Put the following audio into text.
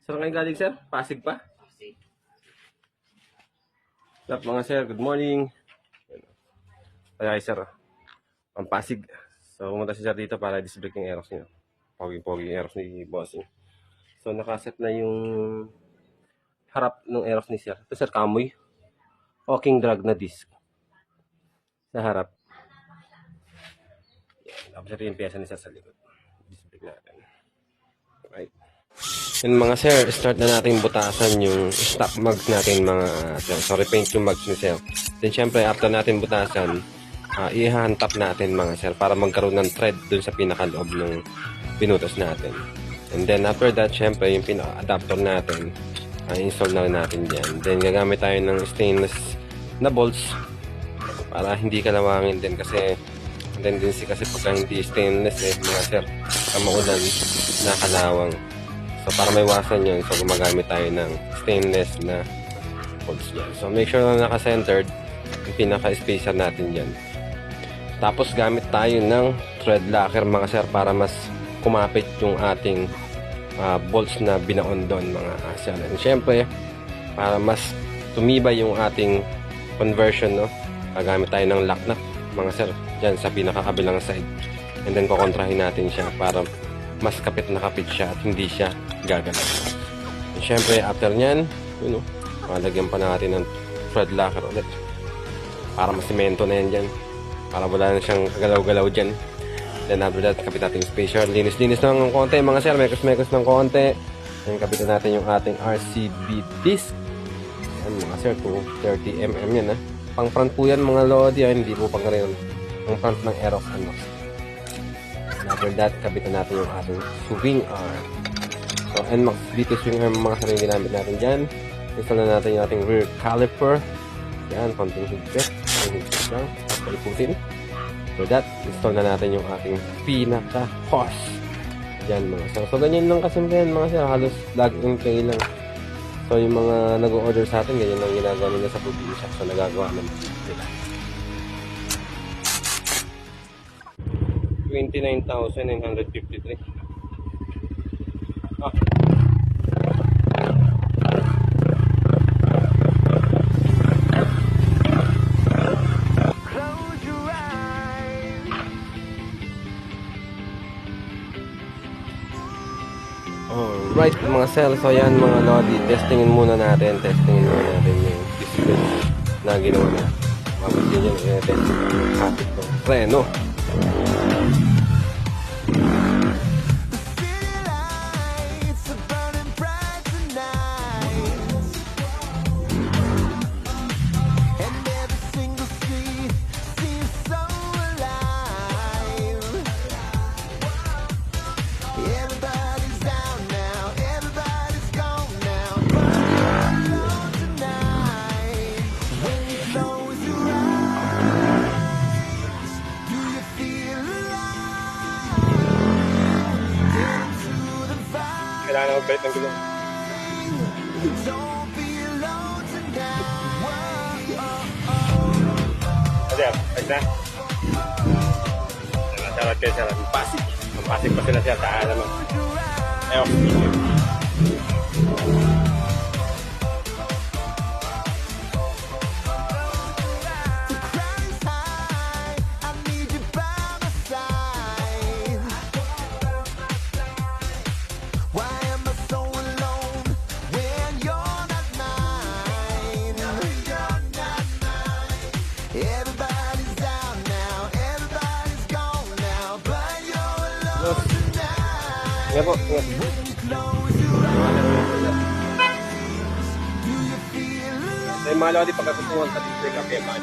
Saan kayo galing, sir? Pasig pa? What's up, mga sir? Good morning. Kaya sir, ang Pasig. So, pumunta si sir dito para disbrake yung Aerox niya. Pogi-pogi yung Aerox ni Bossing. So, nakaset na yung harap ng Aerox ni sir. Ito, sir, kamoy. Walking drag na disc. Sa harap. Yan. Tapos ito yung pyesa ni sir sa likod. Disbrake natin. Right. Yun mga sir, start na natin butasan yung stock mugs natin mga sir. So, repaint yung mugs ni sir. Then, syempre, after natin butasan, i-hand-tap natin mga sir para magkaroon ng thread dun sa pinakaloob ng pinutos natin. And then, after that, syempre, yung pinaka-adapter natin, install na rin natin dyan. Then, gagamit tayo ng stainless na bolts para hindi kalawangin din kasi tendency kasi pagka hindi stainless mga sir, pagka maulan, nakalawang. So, para maiwasan yun, so gumagamit tayo ng stainless na bolts dyan. So, make sure na naka-centered yung pinaka-spacer natin dyan. Tapos, gamit tayo ng thread locker mga sir para mas kumapit yung ating bolts na binaon doon mga sir. And syempre, para mas tumibay yung ating conversion, no? Gagamit tayo ng lock nut mga sir dyan sa pinakakabilang side. And then, kukontrahin natin siya para mas kapit na kapit siya at hindi siya gagalaw. And syempre, after nyan, yun, malagyan pa natin ng thread locker ulit para masimento na yan dyan, para wala na siyang galaw-galaw dyan. Then after that, kapit natin yung spacer, linis-linis ng konti mga sir, mekos-mekos ng konti. Then kapitan natin yung ating RCB disc. Yan mga sir, 230mm yan pang front po yan mga lodi, hindi po pang rin ang front ng Aerox ano. After that, kabitan natin yung ating swing arm. So, NMAX dito swing arm mga sir yung ginamit natin dyan. Install na natin yung ating rear caliper. Yan, konting higpit. Higpit lang. Paliputin. After that, install na natin yung ating pinaka-hose. Yan mga sir. So, ganyan lang kasimple yan mga sir. Halos plug and play lang. So, yung mga nag-order sa atin, ganyan lang ginagawa nila sa probinsya. So, nagagawa naman nila. 29,953. Ah. Alright mga sir, so yan mga lodi, testingin muna natin yung display na ginawa na. Mabusin nyo na test yung hapit ng preno. Kailangan ako balik ng gulong. Kasi, pag na. Sarap kayo sila. Pasig. Pasig pa sila siya. Saan naman. Ayun. Ingat po, ingat. So yung mga lodi, pagkatutuhan sa display kape, mga